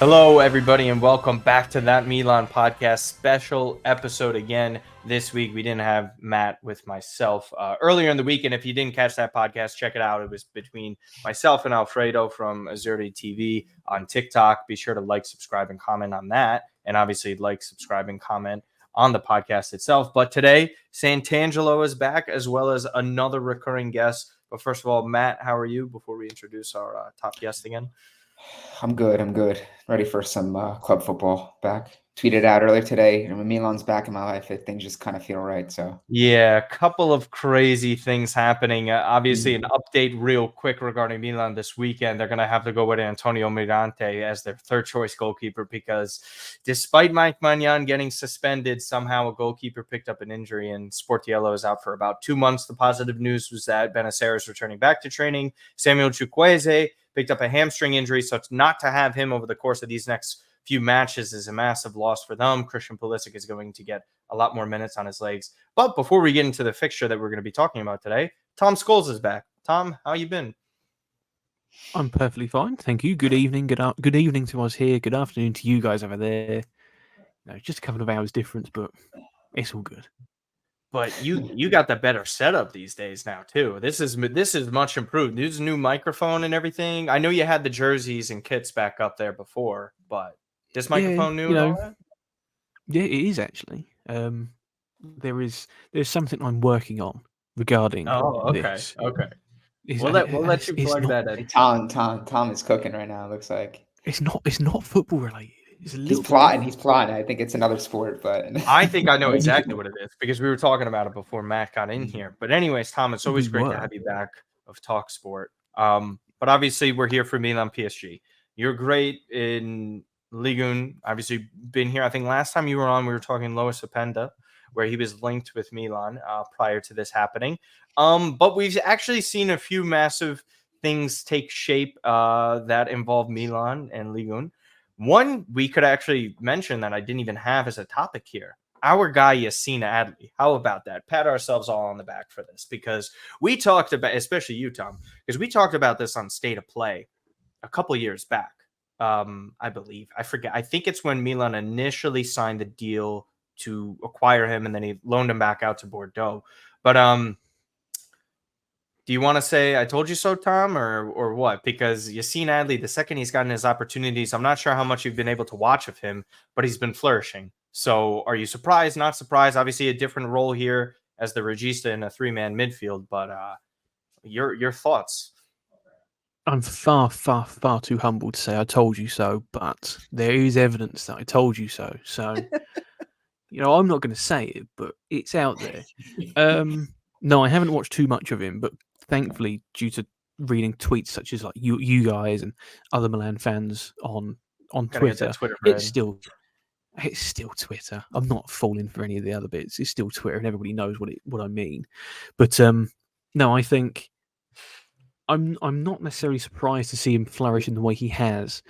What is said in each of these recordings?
Hello, everybody, and welcome back to That Milan Podcast special episode again. This week, we didn't have Matt with myself earlier in the week, and if you didn't catch that podcast, check it out. It was between myself and Alfredo from Azurdi TV on TikTok. Be sure to like, subscribe, and comment on that, and obviously like, subscribe, and comment on the podcast itself. But today, Santangelo is back, as well as another recurring guest. But first of all, Matt, how are you? Before we introduce our top guest again. I'm good. Ready for some club football back. Tweeted out earlier today, and when Milan's back in my life, things just kind of feel right. So yeah, a couple of crazy things happening. Obviously, an update real quick regarding Milan this weekend. They're going to have to go with Antonio Mirante as their third choice goalkeeper because despite Mike Maignan getting suspended, somehow a goalkeeper picked up an injury and Sportiello is out for about 2 months. The positive news was that Benacer is returning back to training. Samuel Chukwueze picked up a hamstring injury, so it's not to have him over the course of these next few matches is a massive loss for them. Christian Pulisic is going to get a lot more minutes on his legs. But before we get into the fixture that we're going to be talking about today, Tom Scholes is back. Tom, how you been? I'm perfectly fine, thank you. Good evening, good evening to us here. Good afternoon to you guys over there. No, just a couple of hours difference, but it's all good. But you got the better setup these days now too. This is much improved. There's a new microphone and everything. I know you had the jerseys and kits back up there before, but this microphone new and all that? Yeah, it is actually. There's something I'm working on regarding this. Okay. We'll let you plug that in. Tom is cooking right now. It looks like it's not football related. He's plotting. I think it's another sport, but I think I know exactly what it is because we were talking about it before Matt got in here. But anyways, Tom, it's always great to have you back of TalkSport. But obviously we're here for Milan-PSG. You're great in Ligue 1. Obviously been here. I think last time you were on, we were talking Lois Openda, where he was linked with Milan prior to this happening. But we've actually seen a few massive things take shape that involve Milan and Ligue 1. One we could actually mention that I didn't even have as a topic here. Our guy, Yacine Adli. How about that? Pat ourselves all on the back for this because we talked about, especially you, Tom, because we talked about this on State of Play a couple years back. I believe. I forget. I think it's when Milan initially signed the deal to acquire him and then he loaned him back out to Bordeaux. But do you want to say I told you so, Tom, or what? Because Yacine Adli, the second he's gotten his opportunities, I'm not sure how much you've been able to watch of him, but he's been flourishing. So are you surprised, not surprised? Obviously a different role here as the regista in a three-man midfield, but your thoughts? I'm far too humble to say I told you so, but there is evidence that I told you so. So, I'm not going to say it, but it's out there. No, I haven't watched too much of him, but thankfully, due to reading tweets such as like you guys and other Milan fans on Twitter, it's still Twitter. I'm not falling for any of the other bits. It's still Twitter, and everybody knows what I mean. But no, I think I'm not necessarily surprised to see him flourish in the way he has,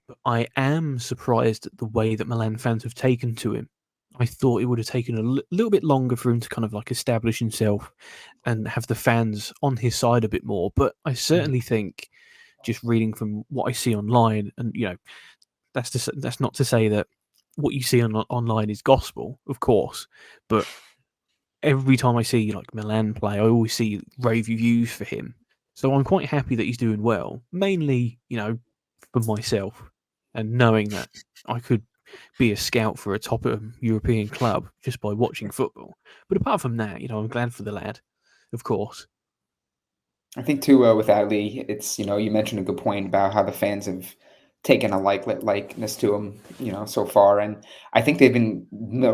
but I am surprised at the way that Milan fans have taken to him. I thought it would have taken a little bit longer for him to kind of like establish himself and have the fans on his side a bit more. But I certainly think, just reading from what I see online, and that's not to say that what you see online is gospel, of course. But every time I see like Milan play, I always see rave reviews for him. So I'm quite happy that he's doing well. Mainly, for myself and knowing that I could be a scout for a top European club just by watching football. But apart from that, I'm glad for the lad, of course. I think too with Adli, it's you mentioned a good point about how the fans have taken a likeness to him, so far, and I think they've been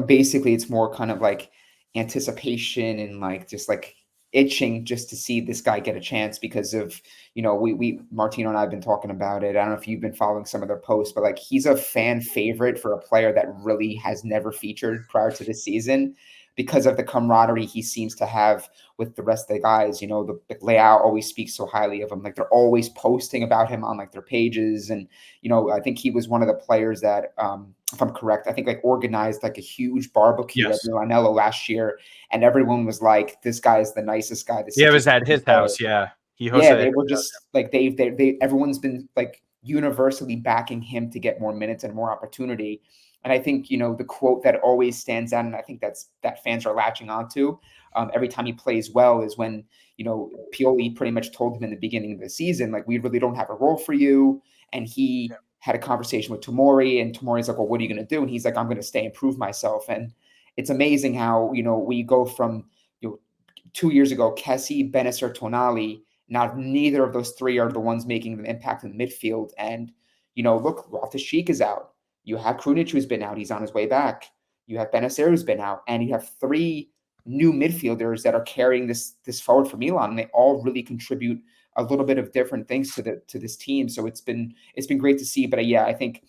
basically it's more kind of like anticipation and like just like itching just to see this guy get a chance because of, we Martino and I have been talking about it. I don't know if you've been following some of their posts, but like he's a fan favorite for a player that really has never featured prior to this season because of the camaraderie he seems to have with the rest of the guys. The Leão always speaks so highly of him. Like they're always posting about him on like their pages. And, I think he was one of the players that, if I'm correct, I think like organized like a huge barbecue at Milanello last year. And everyone was like, this guy is the nicest guy. It was at his house. Yeah. He hosted they were just like, everyone's been like universally backing him to get more minutes and more opportunity. And I think, the quote that always stands out, and I think that fans are latching onto every time he plays well, is when, Pioli pretty much told him in the beginning of the season, like, we really don't have a role for you. And he had a conversation with Tomori, and Tomori's like, well, what are you going to do? And he's like, I'm going to stay and prove myself. And it's amazing how, we go from, 2 years ago, Kessie, Benacer, Tonali. Now, neither of those three are the ones making the impact in the midfield. And, look, Loftus-Cheek is out. You have Krunic, who's been out. He's on his way back. You have Benacer, who's been out. And you have three new midfielders that are carrying this forward for Milan. And they all really contribute a little bit of different things to this team. So it's been great to see. But I think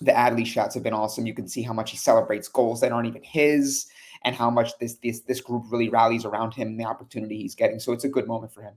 the Adli shots have been awesome. You can see how much he celebrates goals that aren't even his, and how much this group really rallies around him and the opportunity he's getting. So it's a good moment for him.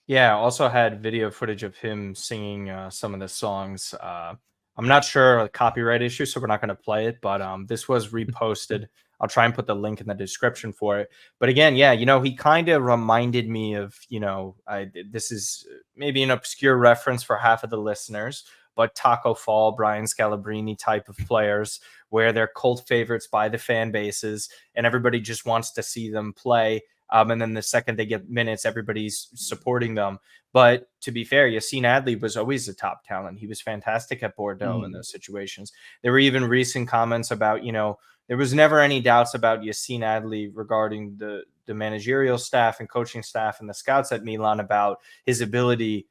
Yeah, also had video footage of him singing some of the songs. I'm not sure a copyright issue, so we're not going to play it, but this was reposted. I'll try and put the link in the description for it. But again, he kind of reminded me of, this is maybe an obscure reference for half of the listeners, but Taco Fall, Brian Scalabrine type of players, where they're cult favorites by the fan bases and everybody just wants to see them play. And then the second they get minutes, everybody's supporting them. But to be fair, Yacine Adli was always a top talent. He was fantastic at Bordeaux in those situations. There were even recent comments about, there was never any doubts about Yacine Adli regarding the managerial staff and coaching staff and the scouts at Milan about his ability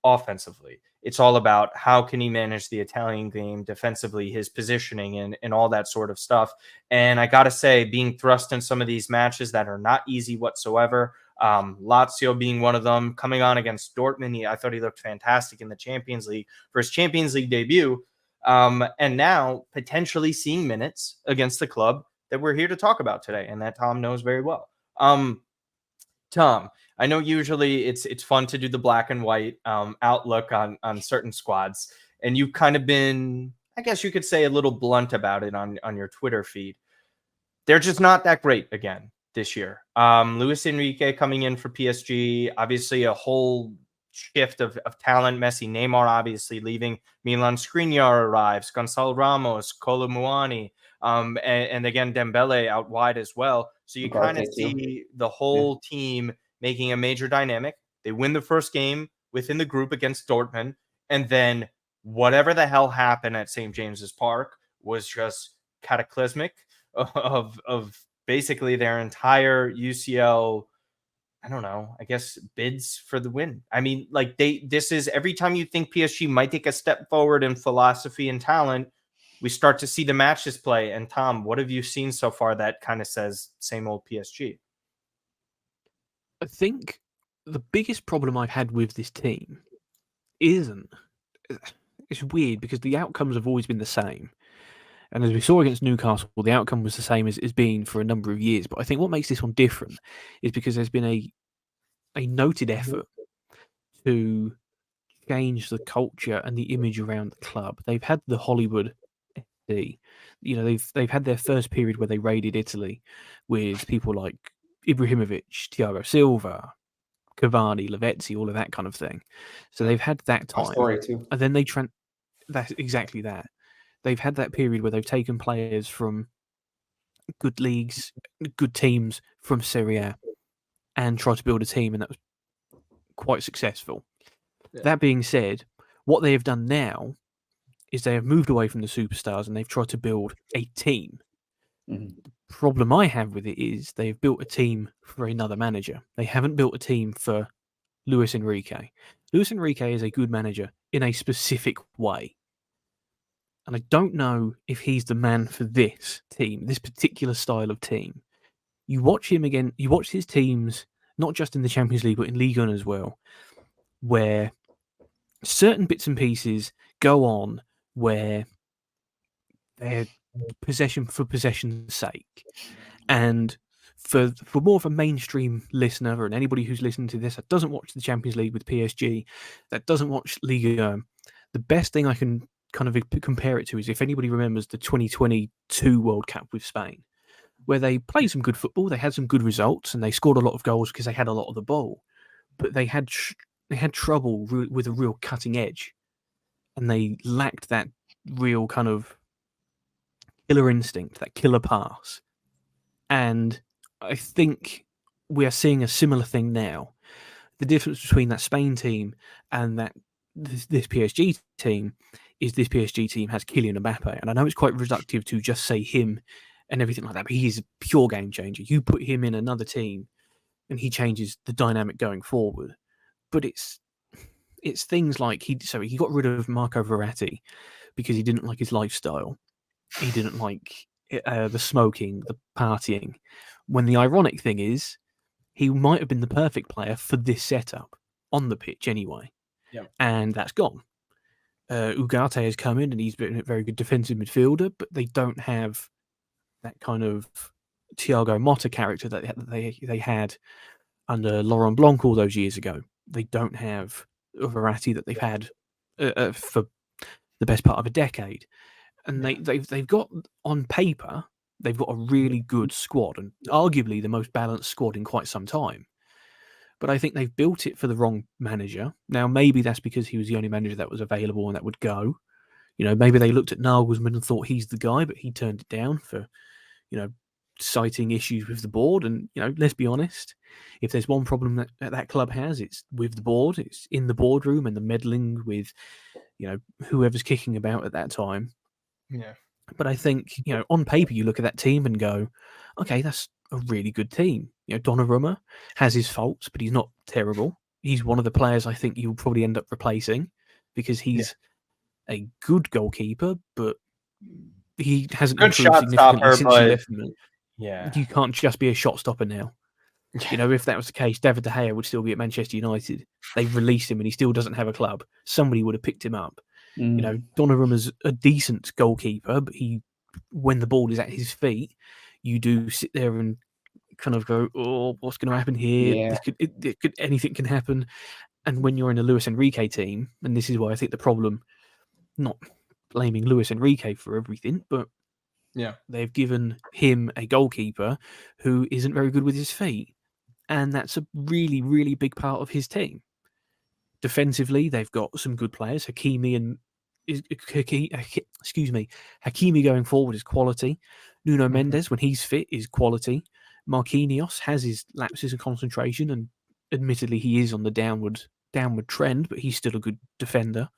offensively. It's all about how can he manage the Italian game defensively, his positioning and all that sort of stuff. And I got to say, being thrust in some of these matches that are not easy whatsoever, Lazio being one of them, coming on against Dortmund, I thought he looked fantastic in the Champions League for his Champions League debut. And now potentially seeing minutes against the club that we're here to talk about today and that Tom knows very well. Tom, I know usually it's fun to do the black and white outlook on certain squads, and you've kind of been, I guess you could say, a little blunt about it on your Twitter feed. They're just not that great again this year. Luis Enrique coming in for PSG, obviously a whole shift of talent. Messi, Neymar obviously leaving. Milan Skriniar arrives, Gonçalo Ramos, Kolo Muani, and again Dembele out wide as well. So you kind of see the whole team making a major dynamic. They win the first game within the group against Dortmund, and then whatever the hell happened at St. James's Park was just cataclysmic of basically their entire UCL, I don't know, I guess bids for the win. I mean, like this is every time you think PSG might take a step forward in philosophy and talent, we start to see the matches play. And Tom, what have you seen so far that kind of says same old PSG? I think the biggest problem I've had with this team isn't, it's weird because the outcomes have always been the same. And as we saw against Newcastle, the outcome was the same as it's been for a number of years. But I think what makes this one different is because there's been a noted effort to change the culture and the image around the club. They've had the Hollywood FC. They've had their first period where they raided Italy with people like Ibrahimovic, Thiago Silva, Cavani, Lavezzi, all of that kind of thing. So they've had that time. Story too. And then that's exactly that. They've had that period where they've taken players from good leagues, good teams from Serie A and tried to build a team, and that was quite successful. Yeah. That being said, what they have done now is they have moved away from the superstars and they've tried to build a team. Mm-hmm. The problem I have with it is they've built a team for another manager. They haven't built a team for Luis Enrique. Luis Enrique is a good manager in a specific way. And I don't know if he's the man for this team, this particular style of team. You watch him again, you watch his teams, not just in the Champions League, but in Ligue 1 as well, where certain bits and pieces go on where they're possession for possession's sake. And for more of a mainstream listener and anybody who's listening to this that doesn't watch the Champions League with PSG, that doesn't watch Ligue 1, the best thing I can kind of compare it to is if anybody remembers the 2022 World Cup with Spain, where they played some good football, they had some good results, and they scored a lot of goals because they had a lot of the ball, but they had trouble with a real cutting edge. and they lacked that real kind of killer instinct, that killer pass. And I think we are seeing a similar thing now. The difference between that Spain team and this PSG team is this PSG team has Kylian Mbappe, and I know it's quite reductive to just say him and everything like that, but he's a pure game changer. You put him in another team, and he changes the dynamic going forward. But it's things like he got rid of Marco Verratti because he didn't like his lifestyle. He didn't like the smoking, the partying. When the ironic thing is, he might have been the perfect player for this setup on the pitch anyway. Yeah. And that's gone. Ugarte has come in and he's been a very good defensive midfielder, but they don't have that kind of Thiago Motta character that they had under Laurent Blanc all those years ago. They don't have a Verratti that they've had for the best part of a decade. And they've got, on paper, they've got a really good squad and arguably the most balanced squad in quite some time. But I think they've built it for the wrong manager. Now, maybe that's because he was the only manager that was available and that would go. Maybe they looked at Nagelsmann and thought he's the guy, but he turned it down for, citing issues with the board. And, let's be honest, if there's one problem that club has, it's with the board. It's in the boardroom and the meddling with, whoever's kicking about at that time. Yeah. But I think, on paper, you look at that team and go, okay, that's a really good team. Donnarumma has his faults, but he's not terrible. He's one of the players I think you'll probably end up replacing because he's a good goalkeeper, but he hasn't good improved significantly since he left them. Yeah. You can't just be a shot stopper now. If that was the case, David De Gea would still be at Manchester United. They've released him and he still doesn't have a club. Somebody would have picked him up. Donnarumma's a decent goalkeeper, but when the ball is at his feet, you do sit there and kind of go, "Oh, what's going to happen here? Yeah. Anything can happen." And when you're in a Luis Enrique team, and this is why I think the problem, not blaming Luis Enrique for everything, but they've given him a goalkeeper who isn't very good with his feet, and that's a really, really big part of his team. Defensively, they've got some good players. Hakimi going forward is quality. Nuno Mendes, when he's fit, is quality. Marquinhos has his lapses of concentration, and admittedly, he is on the downward trend, but he's still a good defender.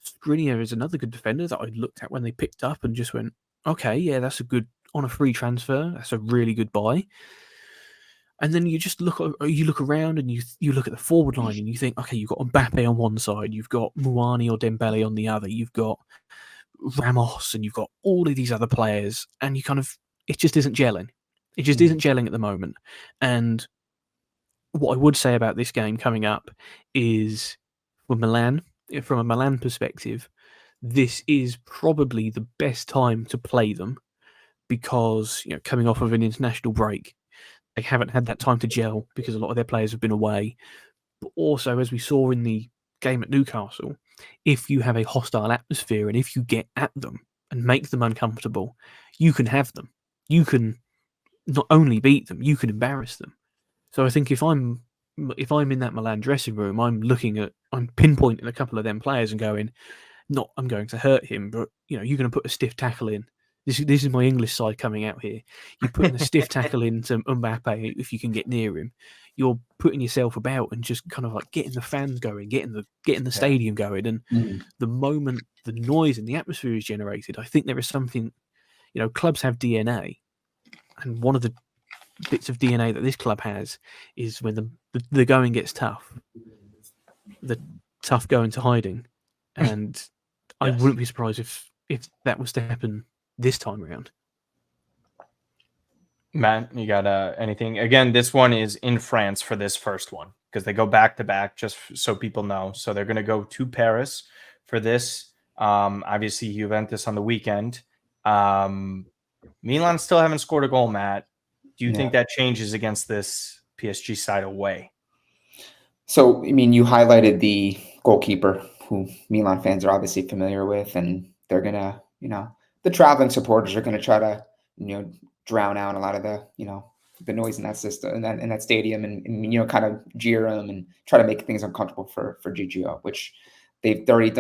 Skriniar is another good defender that I looked at when they picked up and just went, okay, yeah, that's a good, on a free transfer, that's a really good buy. And then you just look around and you look at the forward line and you think, okay, you've got Mbappe on one side, you've got Muani or Dembele on the other, you've got Ramos, and you've got all of these other players, and it just isn't gelling. It just isn't gelling at the moment. And what I would say about this game coming up is, from a Milan perspective, this is probably the best time to play them because, coming off of an international break, they haven't had that time to gel because a lot of their players have been away. But also, as we saw in the game at Newcastle, if you have a hostile atmosphere and if you get at them and make them uncomfortable, you can have them. You can not only beat them, you can embarrass them. So I think if I'm in that Milan dressing room, I'm pinpointing a couple of them players and going, not I'm going to hurt him, but you're going to put a stiff tackle in. This is my English side coming out here. You're putting a stiff tackle into Mbappe if you can get near him. You're putting yourself about and just kind of like getting the fans going, getting the stadium going. And the moment the noise and the atmosphere is generated, I think there is something. Clubs have DNA, and one of the bits of DNA that this club has is when the going gets tough, the tough go into hiding, and I wouldn't be surprised if that was to happen this time around. Matt, you got anything? Again, this one is in France for this first one because they go back to back, just so people know. So they're going to go to Paris for this. Obviously, Juventus on the weekend. Milan still haven't scored a goal, Matt. Do you think that changes against this PSG side away? So, you highlighted the goalkeeper, who Milan fans are obviously familiar with, and they're going to, the traveling supporters are going to try to, drown out a lot of the, the noise in that system, in that stadium, and kind of jeer them and try to make things uncomfortable for GGO, which they've already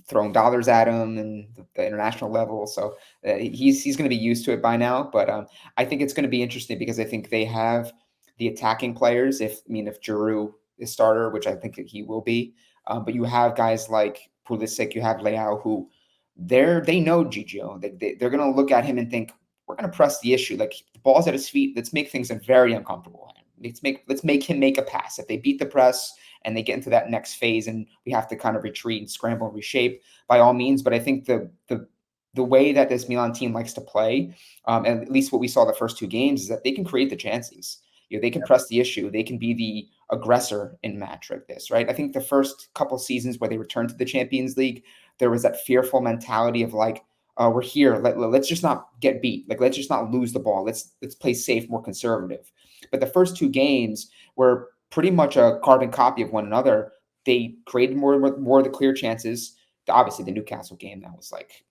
thrown dollars at him and the international level. So he's going to be used to it by now. But I think it's going to be interesting because I think they have the attacking players. If Giroud is starter, which I think that he will be, but you have guys like Pulisic, you have Leão, who they know Gigio. They're going to look at him and think, we're going to press the issue. Like, the ball's at his feet. Let's make things very uncomfortable. Let's make him make a pass. If they beat the press and they get into that next phase and we have to kind of retreat and scramble and reshape, by all means. But I think the way that this Milan team likes to play, and at least what we saw the first two games, is that they can create the chances. They can press the issue. They can be the aggressor in a match like this, right? I think the first couple seasons where they returned to the Champions League, there was that fearful mentality of like, we're here. Let's just not get beat. Like, let's just not lose the ball. Let's play safe, more conservative. But the first two games were pretty much a carbon copy of one another. They created more of the clear chances. Obviously, the Newcastle game, that was like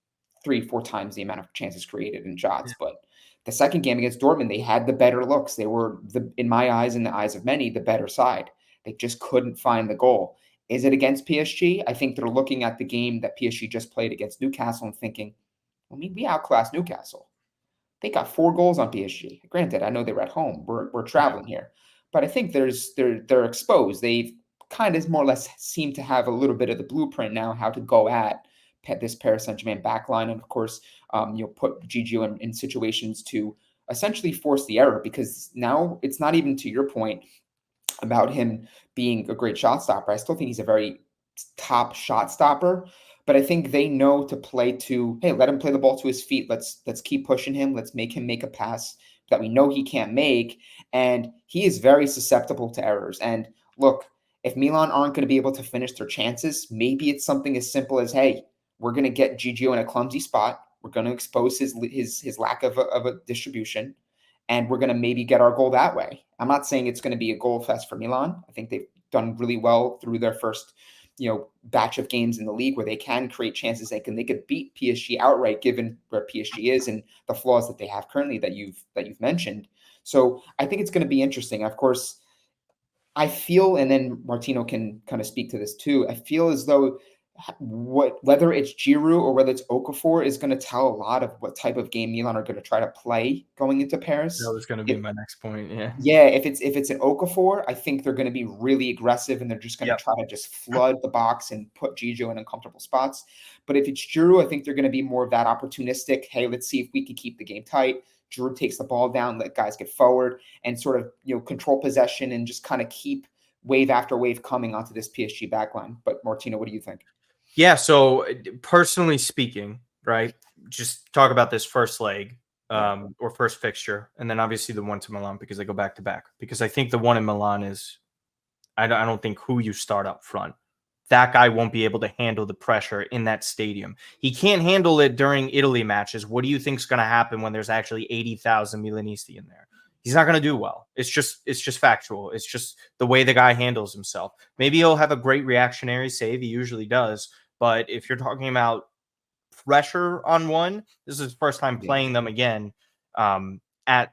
3-4 times the amount of chances created in shots. But the second game against Dortmund, they had the better looks. They were, in my eyes, in the eyes of many, the better side. They just couldn't find the goal. Is it against PSG? I think they're looking at the game that PSG just played against Newcastle and thinking, we outclassed Newcastle. They got 4 goals on PSG. Granted, I know they were at home. We're traveling here. But I think they're exposed. They've kind of more or less seem to have a little bit of the blueprint now how to go at this Paris Saint-Germain backline. And of course, you'll put Gigio in situations to essentially force the error, because now it's not even, to your point about him being a great shot stopper. I still think he's a very top shot stopper. But I think they know to play to, hey, let him play the ball to his feet. Let's keep pushing him. Let's make him make a pass that we know he can't make. And he is very susceptible to errors. And look, if Milan aren't going to be able to finish their chances, maybe it's something as simple as, hey, we're going to get Gigio in a clumsy spot. We're going to expose his lack of a distribution. And we're going to maybe get our goal that way. I'm not saying it's going to be a goal fest for Milan. I think they've done really well through their first batch of games in the league where they can create chances. They could beat PSG outright, given where PSG is and the flaws that they have currently that you've mentioned. So I think it's going to be interesting. Of course, I feel, and then Martino can kind of speak to this too, I feel as though whether it's Giroud or whether it's Okafor is going to tell a lot of what type of game Milan are going to try to play going into Paris. That was going to be my next point. Yeah. Yeah. If it's an Okafor, I think they're going to be really aggressive and they're just going to try to just flood the box and put Gigio in uncomfortable spots. But if it's Giroud, I think they're going to be more of that opportunistic, hey, let's see if we can keep the game tight. Giroud takes the ball down, let guys get forward and sort of, control possession and just kind of keep wave after wave coming onto this PSG backline. But Martino, what do you think? Yeah, so personally speaking, right, just talk about this first leg or first fixture, and then obviously the one to Milan because they go back to back. Because I think the one in Milan is, I don't think who you start up front. That guy won't be able to handle the pressure in that stadium. He can't handle it during Italy matches. What do you think is going to happen when there's actually 80,000 Milanisti in there? He's not going to do well. It's just factual. It's just the way the guy handles himself. Maybe he'll have a great reactionary save. He usually does. But if you're talking about pressure on one, this is his first time playing them again at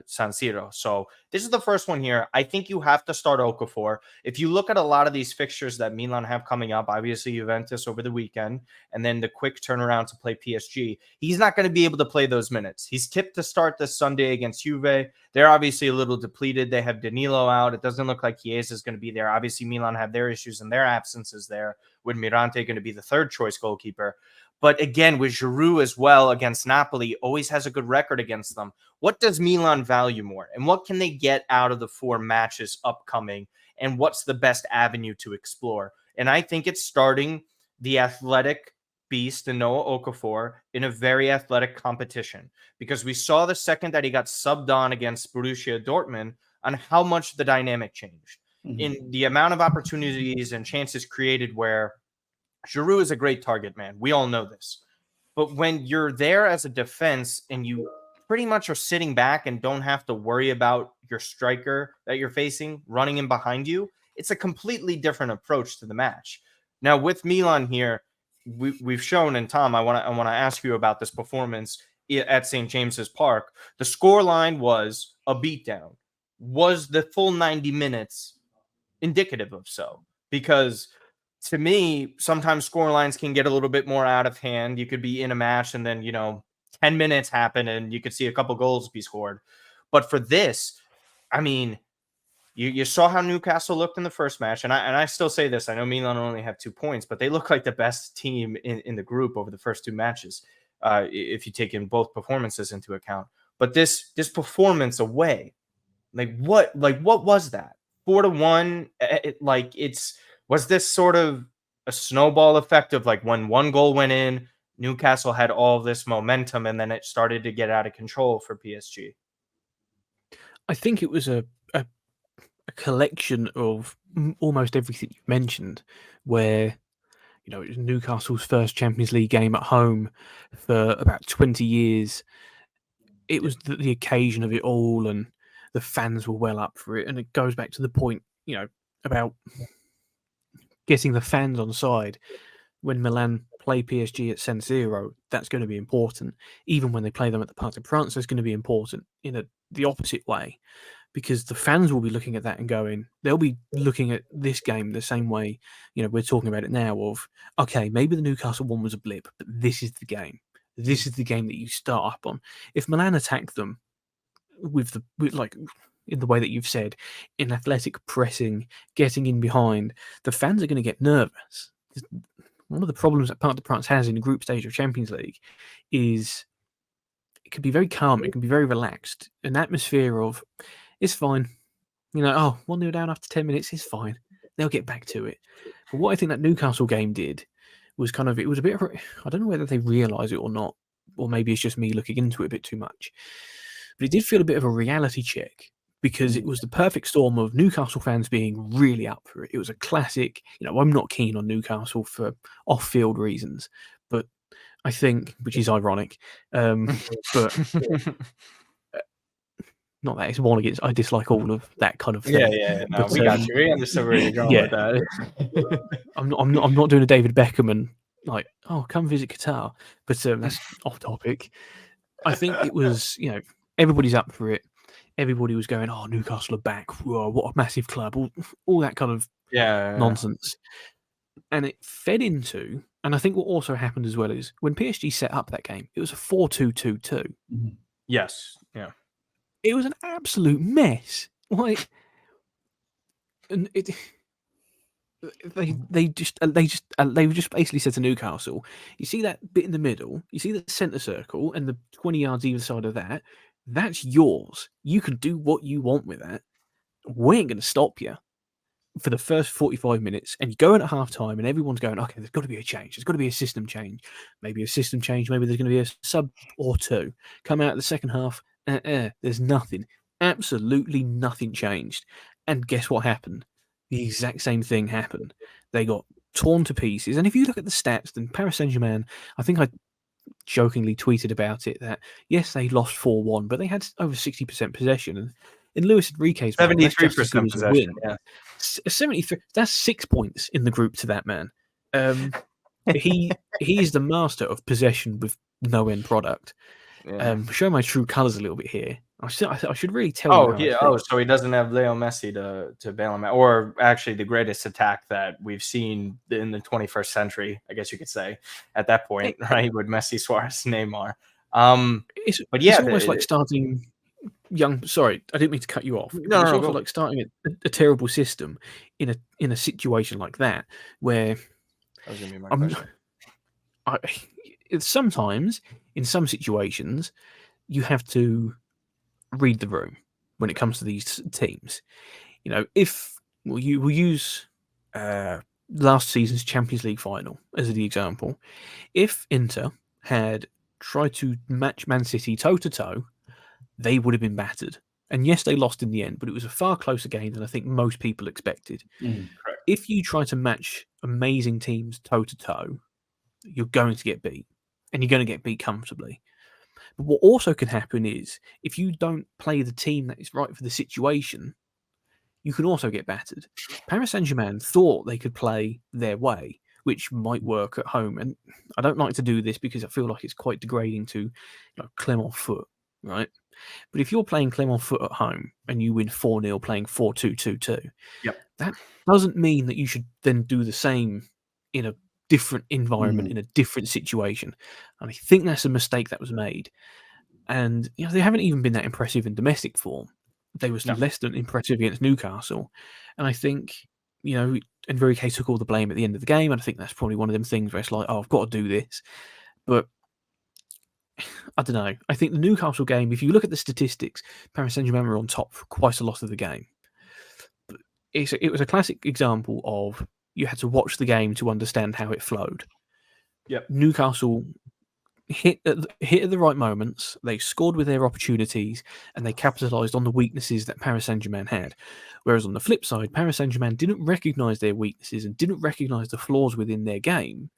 San Siro. So this is the first one here. I think you have to start Okafor. If you look at a lot of these fixtures that Milan have coming up, obviously Juventus over the weekend, and then the quick turnaround to play PSG, he's not going to be able to play those minutes. He's tipped to start this Sunday against Juve. They're obviously a little depleted. They have Danilo out. It doesn't look like Chiesa is going to be there. Obviously Milan have their issues and their absences there, with Mirante going to be the third choice goalkeeper. But again, with Giroud as well against Napoli, always has a good record against them. What does Milan value more? And what can they get out of the 4 matches upcoming? And what's the best avenue to explore? And I think it's starting the athletic beast in Noah Okafor in a very athletic competition. Because we saw the second that he got subbed on against Borussia Dortmund on how much the dynamic changed. In the amount of opportunities and chances created where Giroud is a great target, man. We all know this. But when you're there as a defense and you pretty much are sitting back and don't have to worry about your striker that you're facing running in behind you, it's a completely different approach to the match. Now, with Milan here, we've shown, and Tom, I want to ask you about this performance at St. James's Park. The scoreline was a beatdown. Was the full 90 minutes indicative of so? Because to me, sometimes score lines can get a little bit more out of hand. You could be in a match and then, 10 minutes happen and you could see a couple goals be scored. But for this, I mean, you saw how Newcastle looked in the first match. And I still say this. I know Milan only have 2 points, but they look like the best team in the group over the first 2 matches, if you take in both performances into account. But this performance away, what was that? 4-1, was this sort of a snowball effect of like when one goal went in, Newcastle had all this momentum and then it started to get out of control for PSG? I think it was a collection of almost everything you mentioned, where it was Newcastle's first Champions League game at home for about 20 years. It was the occasion of it all, and the fans were well up for it. And it goes back to the point, about getting the fans on side. When Milan play PSG at San Siro, that's going to be important. Even when they play them at the Parc des Princes, it's going to be important in the opposite way, because the fans will be looking at that and they'll be looking at this game the same way, we're talking about it now of, okay, maybe the Newcastle one was a blip, but this is the game. This is the game that you start up on. If Milan attack them with in the way that you've said, in athletic pressing, getting in behind, the fans are going to get nervous. One of the problems that Parc des Princes has in the group stage of Champions League is it can be very calm, it can be very relaxed. An atmosphere of, it's fine. 1-0 down after 10 minutes, it's fine. They'll get back to it. But what I think that Newcastle game did was it was a bit of I don't know whether they realise it or not, or maybe it's just me looking into it a bit too much. But it did feel a bit of a reality check, because it was the perfect storm of Newcastle fans being really up for it. It was a classic. I'm not keen on Newcastle for off-field reasons, but I think, which is ironic, but not that it's one against. I dislike all of that kind of thing. Yeah. No, but, we got you. We understand where you're going with that. I'm not doing a David Beckham and come visit Qatar, but that's off topic. I think it was, everybody's up for it. Everybody was going, oh, Newcastle are back. Whoa, what a massive club. All that kind of nonsense. And it fed into, and I think what also happened as well is when PSG set up that game, it was a 4-2-2-2. Yes. Yeah. It was an absolute mess. And they just basically said to Newcastle, you see that bit in the middle, you see the centre circle and the 20 yards either side of that, that's yours. You can do what you want with that. We ain't going to stop you for the first 45 minutes. And you go in at half time and everyone's going, okay, there's got to be a change. There's got to be a system change. Maybe a system change. Maybe there's going to be a sub or two. Come out the second half. There's nothing. Absolutely nothing changed. And guess what happened? The exact same thing happened. They got torn to pieces. And if you look at the stats, then Paris Saint-Germain, I think I jokingly tweeted about it that, yes, they lost 4-1, but they had over 60% possession. And in Luis Enrique's 73% possession. Yeah. 73. That's 6 points in the group to that man. He is the master of possession with no end product. Yeah. Show my true colours a little bit here. I should really tell you. So he doesn't have Leo Messi to bail him out, or actually the greatest attack that we've seen in the 21st century, I guess you could say, at that point, right? With Messi, Suarez, Neymar. It's almost like starting young. Sorry, I didn't mean to cut you off. It's also like starting a terrible system in a situation like that, where that was going to be my question. Sometimes in some situations you have to read the room when it comes to these teams. If we'll use last season's Champions League final as the example, if Inter had tried to match Man City toe-to-toe, they would have been battered. And yes, they lost in the end, but it was a far closer game than I think most people expected. If you try to match amazing teams toe-to-toe, you're going to get beat, and you're going to get beat comfortably. But what also can happen is, if you don't play the team that is right for the situation, you can also get battered. Paris Saint-Germain thought they could play their way, which might work at home. And I don't like to do this because I feel like it's quite degrading to Clermont foot, right? But if you're playing Clermont Foot at home and you win 4-0 playing 4-2-2-2, that doesn't mean that you should then do the same in a different environment, in a different situation. And I think that's a mistake that was made. And they haven't even been that impressive in domestic form. They were less than impressive against Newcastle. And I think, Enrique took all the blame at the end of the game. And I think that's probably one of them things where it's like, oh, I've got to do this. But I don't know. I think the Newcastle game, if you look at the statistics, Paris Saint-Germain were on top for quite a lot of the game. But it was a classic example of you had to watch the game to understand how it flowed. Newcastle hit at the right moments, they scored with their opportunities, and they capitalised on the weaknesses that Paris Saint-Germain had. Whereas on the flip side, Paris Saint-Germain didn't recognise their weaknesses and didn't recognise the flaws within their game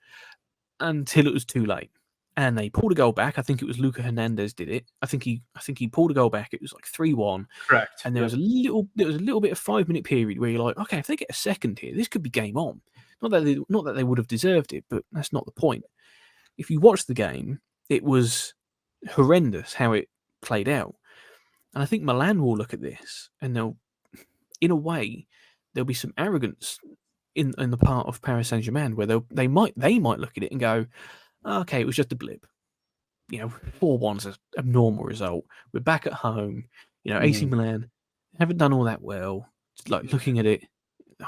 until it was too late. And they pulled a goal back. I think it was Luca Hernandez did it. I think he pulled a goal back. It was like 3-1. Correct. And there was a little bit of 5-minute period where you're like, okay, if they get a second here, this could be game on. Not that they would have deserved it, but that's not the point. If you watch the game, it was horrendous how it played out. And I think Milan will look at this and there'll be some arrogance in the part of Paris Saint-Germain where they might look at it and go, okay, it was just a blip. 4-1's an abnormal result. We're back at home. AC Milan haven't done all that well. Like looking at it,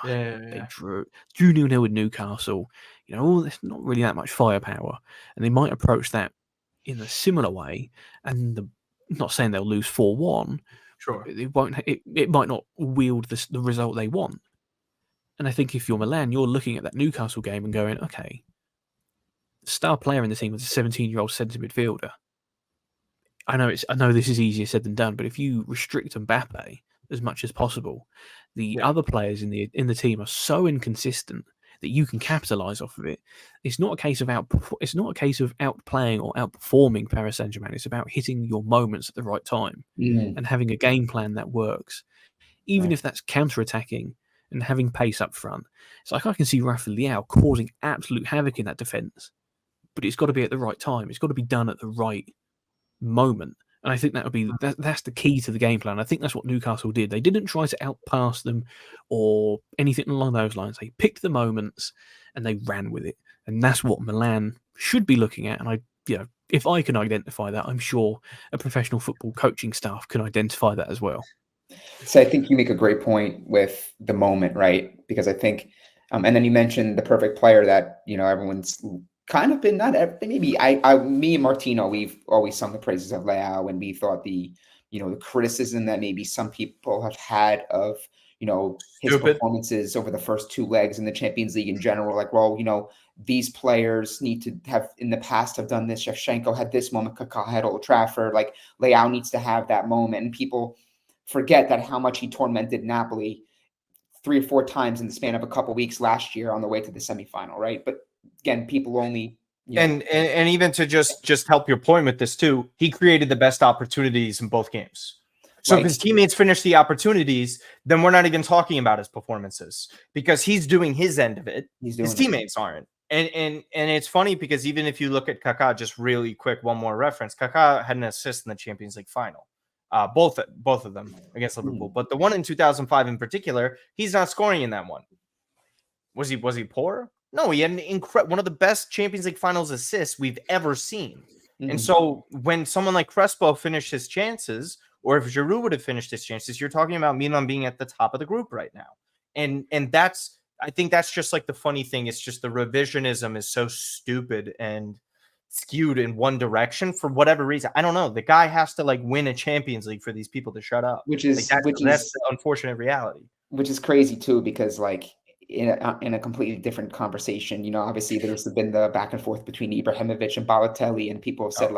they drew 0-0 with Newcastle. There's not really that much firepower, and they might approach that in a similar way. And not saying they'll lose 4-1. Sure, it won't. It might not wield the result they want. And I think if you're Milan, you're looking at that Newcastle game and going, okay, the star player in the team was a 17-year-old centre midfielder. I know this is easier said than done, but if you restrict Mbappe as much as possible, the other players in the team are so inconsistent that you can capitalise off of it. It's not a case of outplaying or outperforming Paris Saint-Germain. It's about hitting your moments at the right time and having a game plan that works, even if that's counter-attacking and having pace up front. It's like I can see Rafael Leão causing absolute havoc in that defence, but it's got to be at the right time. It's got to be done at the right moment. And I think that's the key to the game plan. I think that's what Newcastle did. They didn't try to outpass them or anything along those lines. They picked the moments and they ran with it. And that's what Milan should be looking at. And if I can identify that, I'm sure a professional football coaching staff can identify that as well. So I think you make a great point with the moment, right? Because I think, and then you mentioned the perfect player that, everyone's kind of been me and Martino, we've always sung the praises of Leão, and we thought the criticism that maybe some people have had of his performances over the first two legs in the Champions League in general, like, well, these players need to have in the past have done this. Shevchenko had this moment, Kaká had Old Trafford, like Leão needs to have that moment, and people forget that how much he tormented Napoli 3 or 4 times in the span of a couple weeks last year on the way to the semifinal, right? But again, people only and even to just help your point with this too, he created the best opportunities in both games. So if his teammates finish the opportunities, then we're not even talking about his performances because he's doing his end of it. His teammates aren't. And it's funny because even if you look at Kaká, just really quick, one more reference, Kaká had an assist in the Champions League final. Both of them against Liverpool, but the one in 2005 in particular, he's not scoring in that one. Was he poor? No, he had one of the best Champions League finals assists we've ever seen. And so when someone like Crespo finished his chances, or if Giroud would have finished his chances, you're talking about Milan being at the top of the group right now. And I think that's just like the funny thing. It's just the revisionism is so stupid and skewed in one direction for whatever reason. I don't know. The guy has to win a Champions League for these people to shut up. That's the unfortunate reality. Which is crazy too, because in a completely different conversation, obviously there's been the back and forth between Ibrahimovic and Balotelli, and people have said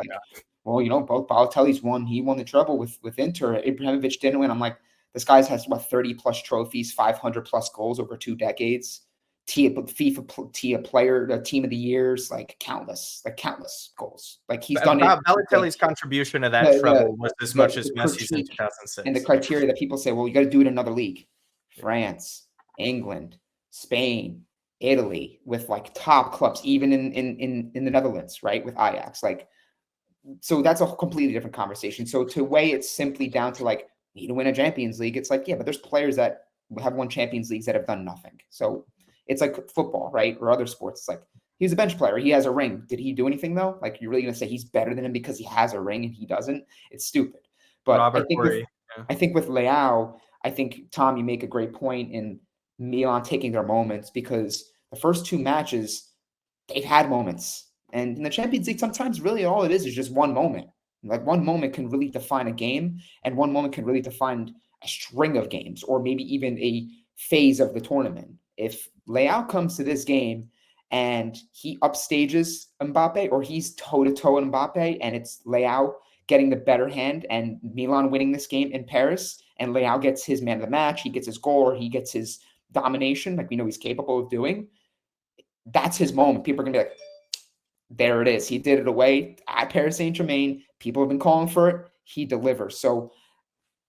well, both Balotelli's won. He won the treble with Inter. Ibrahimovic didn't win. I'm like, this guy has 30 plus trophies, 500 plus goals over 2 decades. FIFA player, team of the years, countless goals. He's done it. Balotelli's contribution to that treble was as much as Messi's in 2006. And the criteria that people say, well, you got to do it in another league. France, England, Spain, Italy, with top clubs, even in the Netherlands, right? With Ajax, so that's a completely different conversation. So to weigh it simply down to like, need to win a Champions League, it's like, yeah, but there's players that have won Champions Leagues that have done nothing. So it's like football, right? Or other sports. It's like, he's a bench player. He has a ring. Did he do anything though? Like, you're really going to say he's better than him because he has a ring and he doesn't? It's stupid. But Robert I think with Leão, I think, Tom, you make a great point in Milan taking their moments, because the first two matches, they've had moments. And in the Champions League, sometimes really all it is just one moment. Like, one moment can really define a game, and one moment can really define a string of games, or maybe even a phase of the tournament. If Leão comes to this game and he upstages Mbappe, or he's toe-to-toe with Mbappe, and it's Leão getting the better hand and Milan winning this game in Paris, and Leão gets his man of the match, he gets his goal, or he gets his domination, like we know he's capable of doing, that's his moment. People are going to be like, there it is. He did it away at Paris Saint-Germain. People have been calling for it. He delivers. So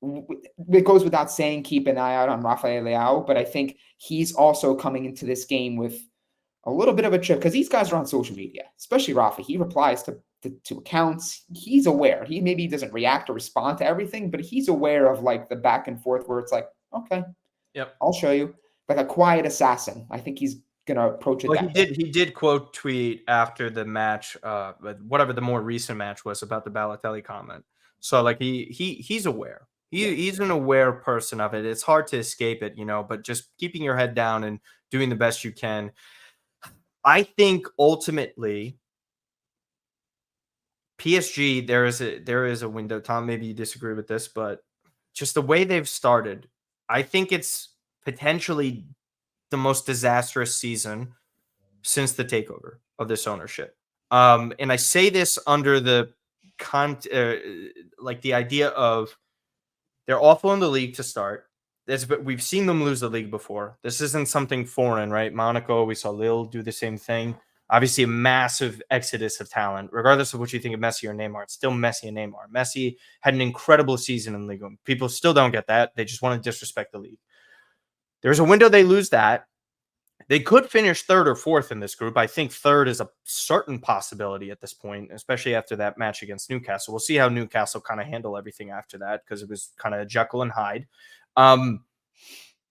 it goes without saying, keep an eye out on Rafael Leão, but I think he's also coming into this game with a little bit of a chip, because these guys are on social media, especially Rafa. He replies to accounts. He's aware. He maybe doesn't react or respond to everything, but he's aware of like the back and forth where it's like, okay, yep, I'll show you. Like a quiet assassin. I think he's gonna approach it. Well, he did quote tweet after the match, whatever the more recent match was, about the Balotelli comment. So like he's aware. He's an aware person of it. It's hard to escape it, but just keeping your head down and doing the best you can. I think ultimately PSG, there is a window. Tom, maybe you disagree with this, but just the way they've started, I think it's potentially the most disastrous season since the takeover of this ownership. And I say this under the like the idea of they're awful in the league to start. We've seen them lose the league before. This isn't something foreign, right? Monaco, we saw Lille do the same thing. Obviously, a massive exodus of talent. Regardless of what you think of Messi or Neymar, it's still Messi and Neymar. Messi had an incredible season in Ligue 1. People still don't get that. They just want to disrespect the league. There's a window they lose that. They could finish third or fourth in this group. I think third is a certain possibility at this point, especially after that match against Newcastle. We'll see how Newcastle kind of handle everything after that, because it was kind of Jekyll and Hyde.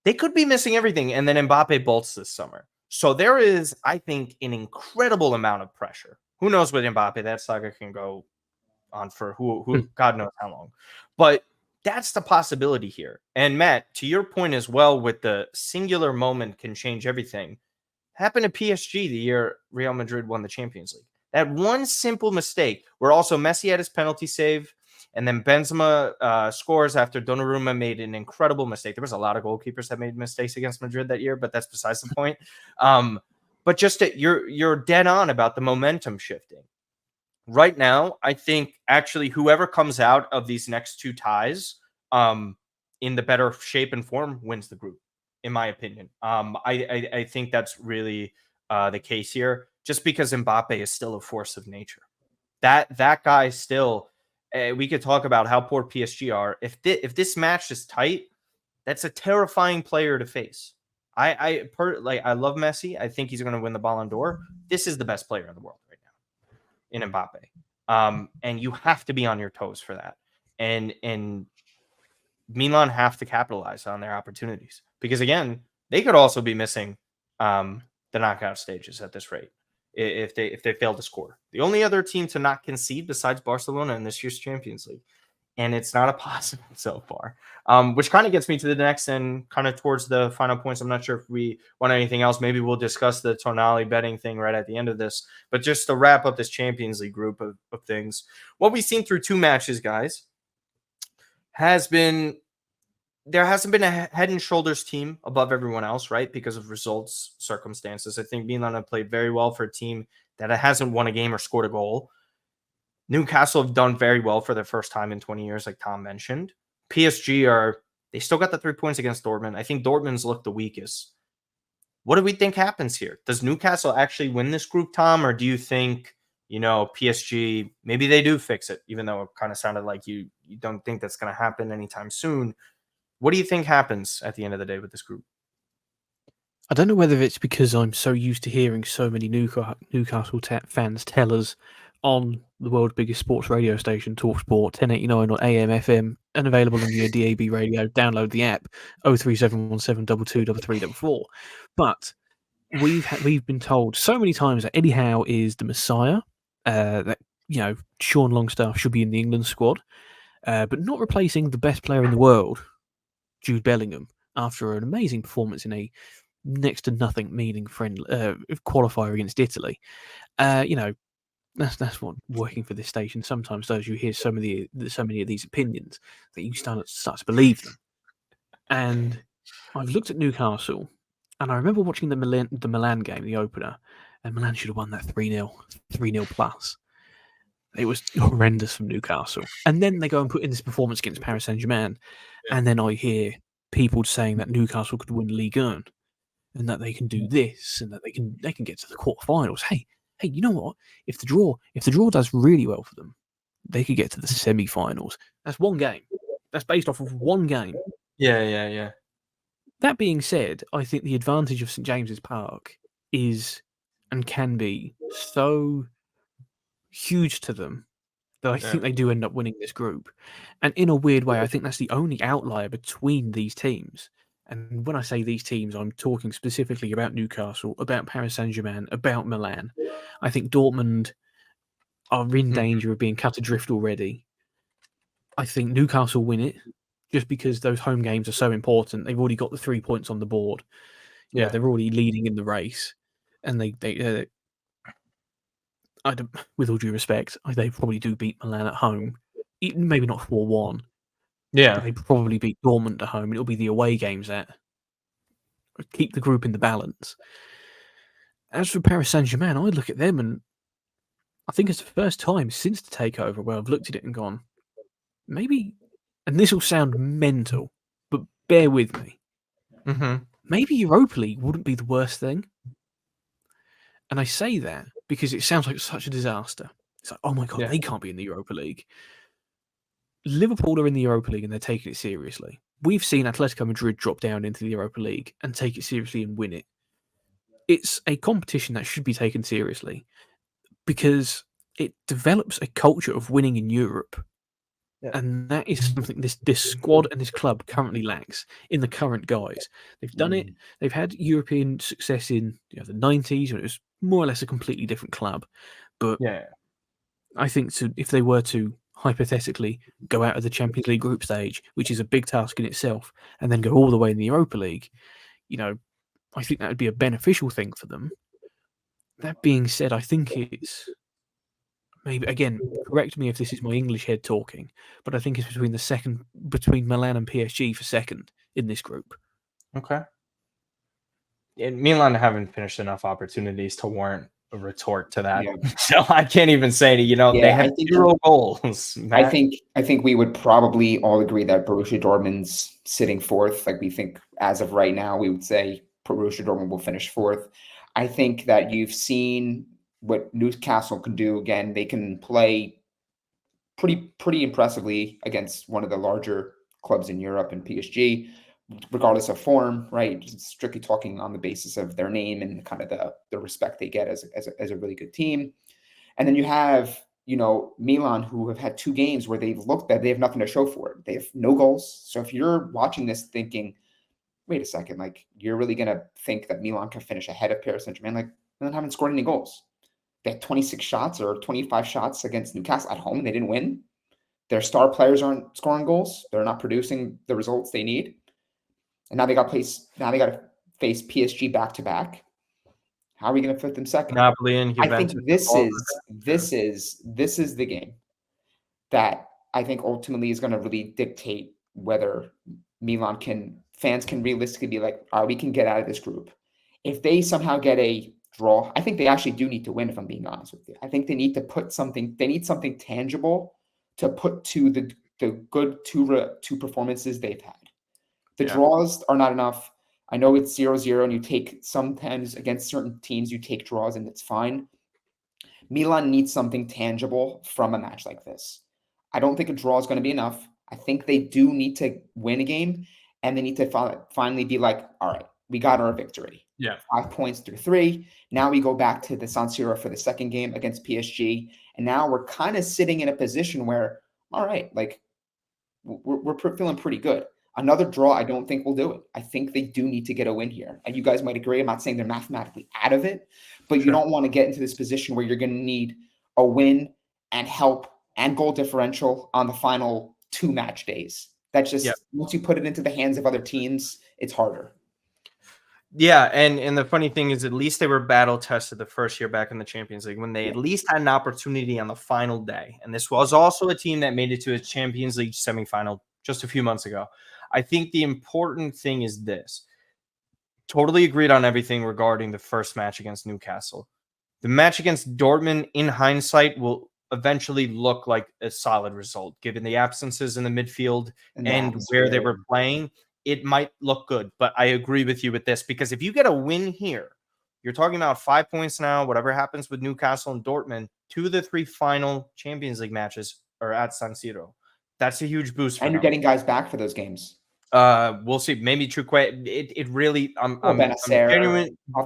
They could be missing everything, and then Mbappe bolts this summer. So there is, I think, an incredible amount of pressure. Who knows with Mbappe? That saga can go on for who God knows how long. But that's the possibility here. And Matt, to your point as well, with the singular moment can change everything, happened to PSG the year Real Madrid won the Champions League. That one simple mistake, where also Messi had his penalty save, and then Benzema scores after Donnarumma made an incredible mistake. There was a lot of goalkeepers that made mistakes against Madrid that year, but that's besides the point. But just that you're dead on about the momentum shifting. Right now, I think actually whoever comes out of these next two ties in the better shape and form wins the group, in my opinion. I think that's really the case here, just because Mbappe is still a force of nature. That guy still, we could talk about how poor PSG are. If this match is tight, that's a terrifying player to face. I love Messi. I think he's going to win the Ballon d'Or. This is the best player in the world right now in Mbappe. And you have to be on your toes for that. And Milan have to capitalize on their opportunities, because again, they could also be missing the knockout stages at this rate if they fail to score. The only other team to not concede besides Barcelona in this year's Champions League, and it's not a possible so far. Which kind of gets me to the next and kind of towards the final points. I'm not sure if we want anything else. Maybe we'll discuss the Tonali betting thing right at the end of this. But just to wrap up this Champions League group of things, what we've seen through two matches, guys, has been there hasn't been a head and shoulders team above everyone else, right? Because of results, circumstances. I think Milan have played very well for a team that hasn't won a game or scored a goal. Newcastle have done very well for their first time in 20 years, like Tom mentioned. PSG they still got the 3 points against Dortmund. I think Dortmund's looked the weakest. What do we think happens here? Does Newcastle actually win this group, Tom? Or do you think, PSG, maybe they do fix it, even though it kind of sounded like you don't think that's going to happen anytime soon? What do you think happens at the end of the day with this group? I don't know whether it's because I'm so used to hearing so many Newcastle fans tell us, on the world's biggest sports radio station, TalkSport, 1089 on AM, FM, and available on your DAB radio. Download the app, 03717223344. But we've been told so many times that Eddie Howe is the Messiah, that Sean Longstaff should be in the England squad, but not replacing the best player in the world, Jude Bellingham, after an amazing performance in a next to nothing meaning qualifier against Italy. That's what working for this station sometimes does. You hear so many of these opinions that you start to believe them. And I've looked at Newcastle, and I remember watching the Milan game, the opener, and Milan should have won that 3-0 plus. It was horrendous from Newcastle. And then they go and put in this performance against Paris Saint-Germain, and then I hear people saying that Newcastle could win Ligue 1 and that they can do this and that they can get to the quarterfinals. Hey, you know what? If the draw does really well for them, they could get to the semi-finals. That's one game. That's based off of one game. Yeah. That being said, I think the advantage of St James's Park is and can be so huge to them that I think they do end up winning this group. And in a weird way, I think that's the only outlier between these teams. And when I say these teams, I'm talking specifically about Newcastle, about Paris Saint-Germain, about Milan. I think Dortmund are in danger of being cut adrift already. I think Newcastle win it just because those home games are so important. They've already got the 3 points on the board. Yeah, they're already leading in the race. And they with all due respect, they probably do beat Milan at home. Maybe not 4-1. Yeah. But they probably beat Dortmund at home. It'll be the away games that keep the group in the balance. As for Paris Saint-Germain, I look at them and I think it's the first time since the takeover where I've looked at it and gone, maybe, and this will sound mental, but bear with me. Maybe Europa League wouldn't be the worst thing. And I say that because it sounds like such a disaster. It's like, oh my God, they can't be in the Europa League. Liverpool are in the Europa League and they're taking it seriously. We've seen Atletico Madrid drop down into the Europa League and take it seriously and win it. It's a competition that should be taken seriously because it develops a culture of winning in Europe. Yeah. And that is something this squad and this club currently lacks in the current guys. They've done it. They've had European success in the 90s when it was more or less a completely different club. But I think if they were to hypothetically go out of the Champions League group stage, which is a big task in itself, and then go all the way in the Europa League, I think that would be a beneficial thing for them. That being said, I think it's maybe, again, correct me if this is my English head talking, but I think it's between Milan and PSG for second in this group. Okay. And Milan haven't finished enough opportunities to warrant a retort to that. Yeah. So I can't even say they have 0 goals. Matt. I think we would probably all agree that Borussia Dortmund's sitting fourth. Like we think as of right now, we would say Borussia Dortmund will finish fourth. I think that you've seen what Newcastle can do. Again, they can play pretty impressively against one of the larger clubs in Europe and PSG, regardless of form, right? Just strictly talking on the basis of their name and kind of the respect they get as a really good team. And then you have, Milan, who have had 2 games where they've looked that they have nothing to show for it. They have no goals. So if you're watching this thinking, wait a second, like you're really going to think that Milan can finish ahead of Paris Saint-Germain, like Milan haven't scored any goals. They had 26 shots or 25 shots against Newcastle at home. They didn't win. Their star players aren't scoring goals. They're not producing the results they need. And now they got to face PSG back to back. How are we going to fit them second? Napoli and Juventus. I think this is the game that I think ultimately is going to really dictate whether fans can realistically be like, all right, we can get out of this group. If they somehow get a draw, I think they actually do need to win, if I'm being honest with you. I think they need to something tangible to put to the good two performances they've had. The draws are not enough. I know it's 0-0 and you take sometimes against certain teams, you take draws and it's fine. Milan needs something tangible from a match like this. I don't think a draw is going to be enough. I think they do need to win a game and they need to finally be like, all right, We got our victory. Yeah. 5 points through 3. Now we go back to the San Siro for the second game against PSG. And now we're kind of sitting in a position where, all right, like we're feeling pretty good. Another draw, I don't think will do it. I think they do need to get a win here. And you guys might agree. I'm not saying they're mathematically out of it, but you don't want to get into this position where you're going to need a win and help and goal differential on the final 2 match days. That's just, once you put it into the hands of other teams, it's harder. Yeah, and the funny thing is, at least they were battle tested the first year back in the Champions League when they at least had an opportunity on the final day. And this was also a team that made it to a Champions League semifinal just a few months ago. I think the important thing is this. Totally agreed on everything regarding the first match against Newcastle. The match against Dortmund, in hindsight, will eventually look like a solid result, given the absences in the midfield and where they were playing. It might look good, but I agree with you with this, because if you get a win here, you're talking about 5 points now. Whatever happens with Newcastle and Dortmund, 2 of the 3 final Champions League matches are at San Siro. That's a huge boost for them. And you're getting guys back for those games. We'll see. Maybe Truquet. It really. I'm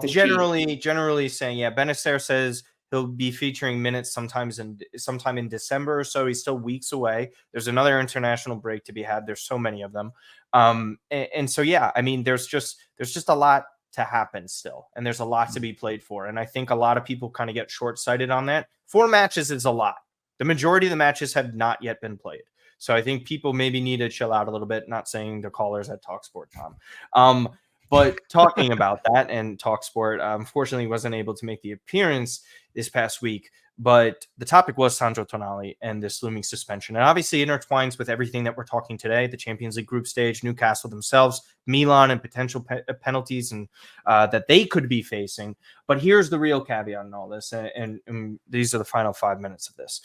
generally saying, yeah. Benacer says he'll be featuring minutes sometime in December or so. He's still weeks away. There's another international break to be had. There's so many of them. And so, yeah, I mean, there's just a lot to happen still, and there's a lot to be played for. And I think a lot of people kind of get short-sighted on that. 4 matches is a lot. The majority of the matches have not yet been played. So I think people maybe need to chill out a little bit. Not saying the callers at TalkSport, Tom. But talking about that, and TalkSport unfortunately wasn't able to make the appearance this past week. But the topic was Sandro Tonali and this looming suspension. And obviously intertwines with everything that we're talking today, the Champions League group stage, Newcastle themselves, Milan, and potential penalties and that they could be facing. But here's the real caveat in all this. And these are the final 5 minutes of this.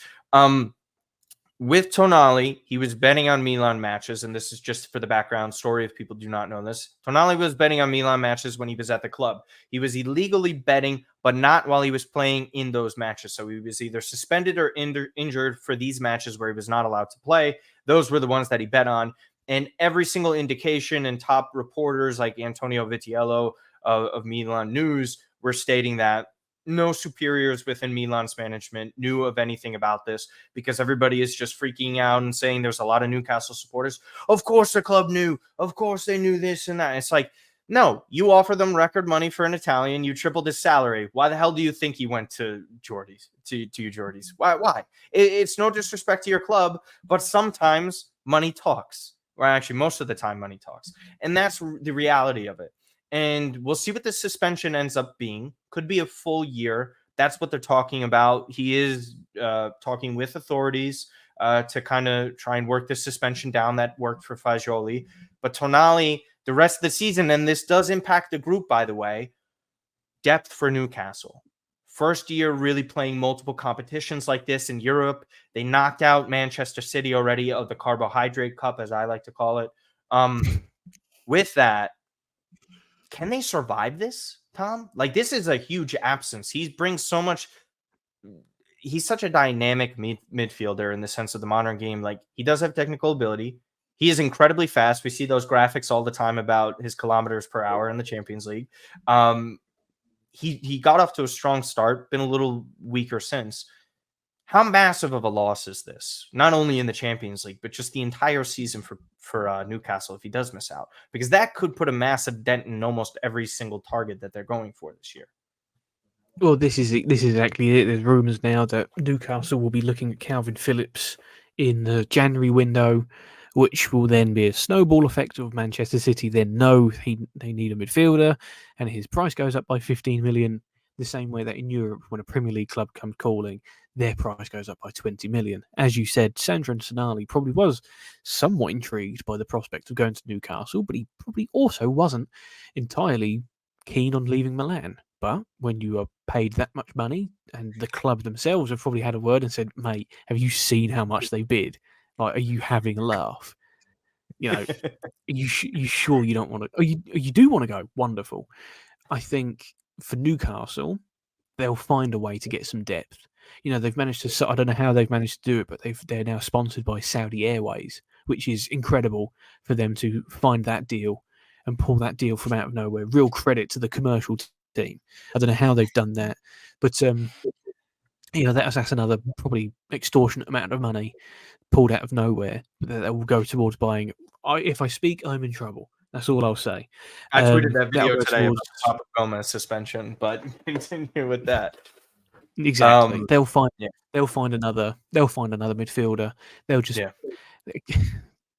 With Tonali, he was betting on Milan matches, and this is just for the background story if people do not know this. Tonali was betting on Milan matches when he was at the club. He was illegally betting, but not while he was playing in those matches. So he was either suspended or injured for these matches where he was not allowed to play. Those were the ones that he bet on. And every single indication and top reporters like Antonio Vitiello of Milan News were stating that no superiors within Milan's management knew of anything about this, because everybody is just freaking out and saying there's a lot of Newcastle supporters. Of course the club knew. Of course they knew this and that. It's like, no, you offer them record money for an Italian. You tripled his salary. Why the hell do you think he went to Jordy's, to you Jordy's? Why? It's no disrespect to your club, but sometimes money talks. Or actually, most of the time money talks. And that's the reality of it. And we'll see what the suspension ends up being. Could be a full year. That's what they're talking about. He is talking with authorities to kind of try and work the suspension down. That worked for Fagioli. But Tonali, the rest of the season, and this does impact the group, by the way, depth for Newcastle. First year really playing multiple competitions like this in Europe. They knocked out Manchester City already of the Carbohydrate Cup, as I like to call it. With that, can they survive this, Tom? Like, this is a huge absence. He brings so much. He's such a dynamic midfielder in the sense of the modern game. Like, he does have technical ability. He is incredibly fast. We see those graphics all the time about his kilometers per hour in the Champions League. He got off to a strong start, been a little weaker since. How massive of a loss is this? Not only in the Champions League, but just the entire season for Newcastle if he does miss out, because that could put a massive dent in almost every single target that they're going for this year. Well, this is exactly it. There's rumours now that Newcastle will be looking at Calvin Phillips in the January window, which will then be a snowball effect of Manchester City. Then know they need a midfielder, and his price goes up by 15 million. The same way that in Europe, when a Premier League club comes calling, their price goes up by 20 million. As you said, Sandro Tonali probably was somewhat intrigued by the prospect of going to Newcastle, but he probably also wasn't entirely keen on leaving Milan. But when you are paid that much money, and the club themselves have probably had a word and said, mate, have you seen how much they bid? Like, are you having a laugh? You know, you sure you don't want to? Oh, you do want to go? Wonderful. I think for Newcastle, they'll find a way to get some depth. You know, they've managed to. I don't know how they've managed to do it, but they're now sponsored by Saudi Airways, which is incredible for them to find that deal and pull that deal from out of nowhere. Real credit to the commercial team. I don't know how they've done that, but that's another probably extortionate amount of money pulled out of nowhere that will go towards buying. If I speak, I'm in trouble. That's all I'll say. I tweeted that video that'll go today towards about Papa Gomez suspension, but continue with that. exactly. They'll find another midfielder. They'll just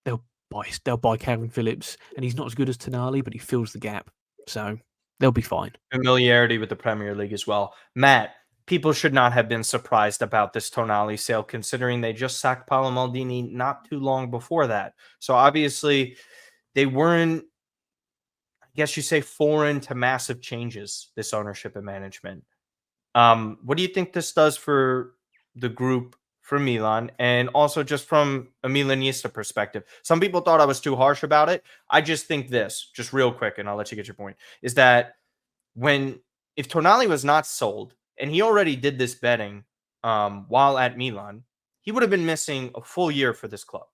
they'll buy Calvin Phillips, and he's not as good as Tonali, but he fills the gap, so they'll be fine. Familiarity with the Premier League as well. Matt, people should not have been surprised about this Tonali sale, considering they just sacked Paolo Maldini not too long before that. So obviously, they weren't, I guess you say, foreign to massive changes, this ownership and management. What do you think this does for the group, for Milan, and also just from a Milanista perspective? Some people thought I was too harsh about it. I just think this, just real quick, and I'll let you get your point, is that if Tonali was not sold, and he already did this betting while at Milan, he would have been missing a full year for this club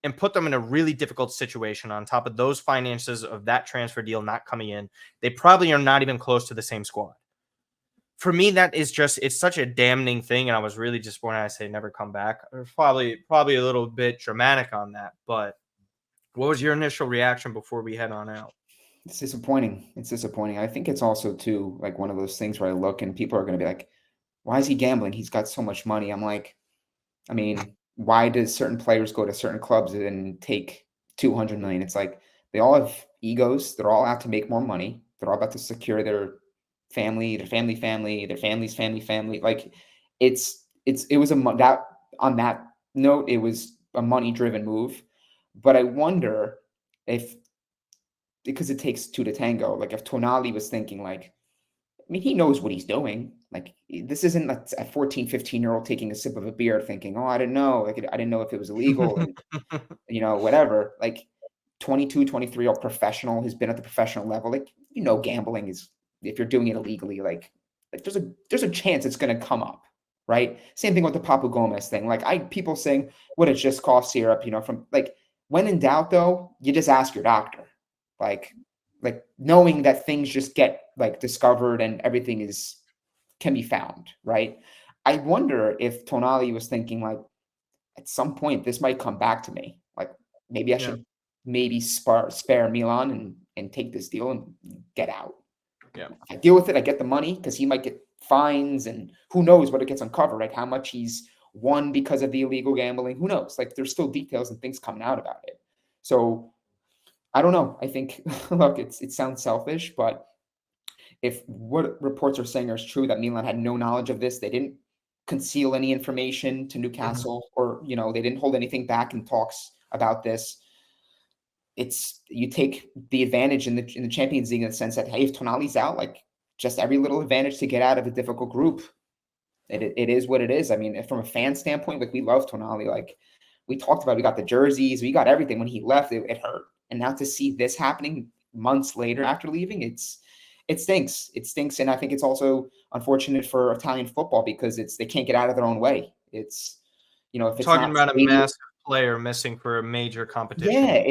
and put them in a really difficult situation on top of those finances of that transfer deal not coming in. They probably are not even close to the same squad. For me, that is just, it's such a damning thing. And I was really disappointed. I say never come back. Probably a little bit dramatic on that. But what was your initial reaction before we head on out? It's disappointing. It's disappointing. I think it's also, too, like one of those things where I look and people are going to be like, why is he gambling? He's got so much money. I'm like, I mean, why does certain players go to certain clubs and take 200 million? It's like they all have egos. They're all out to make more money. They're all about to secure their family, their family's family. Like it was on that note, it was a money-driven move. But I wonder if, because it takes two to tango, like if Tonali was thinking like, I mean, he knows what he's doing. Like, this isn't a 14, 15-year-old taking a sip of a beer thinking, oh, I didn't know. Like, I didn't know if it was illegal and, whatever. Like, 22, 23-year-old professional who's been at the professional level. Like, gambling is, if you're doing it illegally, like there's a chance it's going to come up, right? Same thing with the Papu Gomez thing. Like, people saying, what, it's just cough syrup, from, like, when in doubt, though, you just ask your doctor. Like knowing that things just get like discovered and everything can be found, right? I wonder if Tonali was thinking like, at some point this might come back to me. Like maybe I should spare Milan and take this deal and get out. Yeah. If I deal with it, I get the money because he might get fines and who knows what it gets uncovered, right? How much he's won because of the illegal gambling, who knows? Like there's still details and things coming out about it. So I don't know. I think, look, it sounds selfish, but if what reports are saying is true, that Milan had no knowledge of this, they didn't conceal any information to Newcastle, or they didn't hold anything back in talks about this. You take the advantage in the Champions League in the sense that, hey, if Tonali's out, like just every little advantage to get out of a difficult group. It is what it is. I mean, from a fan standpoint, like we love Tonali. Like we talked about, we got the jerseys, we got everything. When he left, it hurt. And now to see this happening months later after leaving, it stinks. It stinks. And I think it's also unfortunate for Italian football because they can't get out of their own way. It's, if it's talking about a massive player missing for a major competition. Yeah,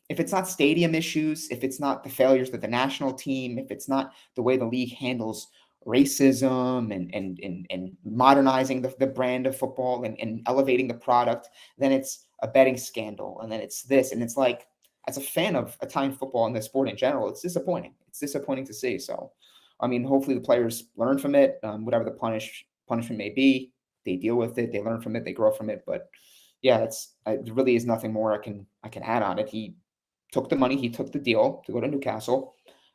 if it's not stadium issues, if it's not the failures of the national team, if it's not the way the league handles racism and modernizing the brand of football and elevating the product, then it's a betting scandal, and then it's this, and it's like, as a fan of Italian football and the sport in general, it's disappointing. It's disappointing to see. So, I mean, hopefully the players learn from it, whatever the punishment may be, they deal with it, they learn from it, they grow from it. But yeah, it really is nothing more I can add on it. He took the money, he took the deal to go to Newcastle.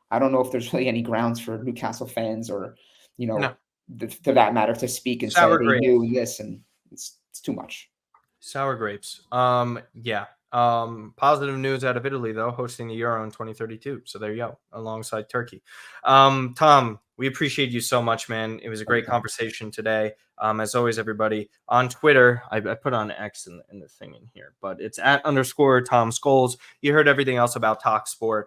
I don't know if there's really any grounds for Newcastle fans or, to that matter, to speak and say they knew this, and it's too much. Sour grapes. Yeah. Positive news out of Italy, though, hosting the Euro in 2032. So there you go, alongside Turkey. Tom, we appreciate you so much, man. It was a great conversation today. As always, everybody on Twitter, I put on X in the thing in here, but it's @_Tom Scholes. You heard everything else about TalkSport.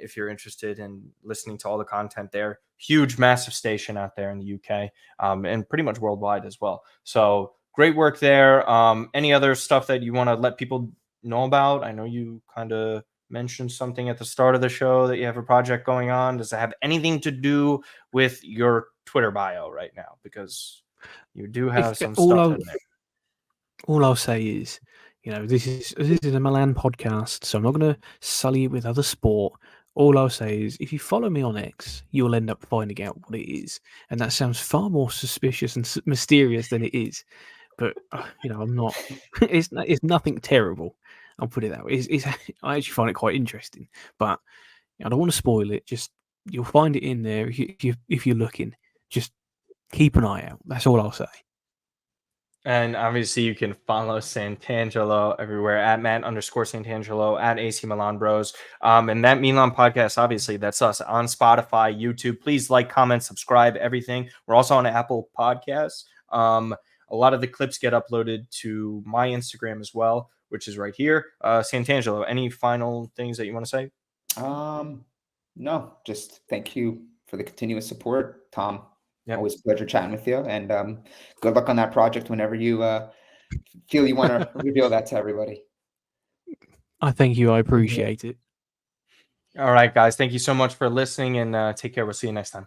If you're interested in listening to all the content there, huge, massive station out there in the UK, and pretty much worldwide as well. So great work there. Any other stuff that you want to let people know about? I know you kind of mentioned something at the start of the show that you have a project going on. Does it have anything to do with your Twitter bio right now? Because you do have some stuff in there. All I'll say is, this is a Milan podcast, so I'm not going to sully it with other sport. All I'll say is, if you follow me on X, you'll end up finding out what it is, and that sounds far more suspicious and mysterious than it is. But I'm not. It's nothing terrible. I'll put it that way. I actually find it quite interesting, but I don't want to spoil it. Just you'll find it in there if you're looking. Just keep an eye out. That's all I'll say. And obviously, you can follow Santangelo everywhere at Matt_Santangelo, at AC Milan Bros. And that Milan podcast, obviously, that's us on Spotify, YouTube. Please like, comment, subscribe, everything. We're also on Apple Podcasts. A lot of the clips get uploaded to my Instagram as well, which is right here. Santangelo, any final things that you want to say? No, just thank you for the continuous support, Tom. Yep. Always a pleasure chatting with you, and good luck on that project whenever you feel you want to reveal that to everybody. I thank you. I appreciate it. All right, guys. Thank you so much for listening, and take care. We'll see you next time.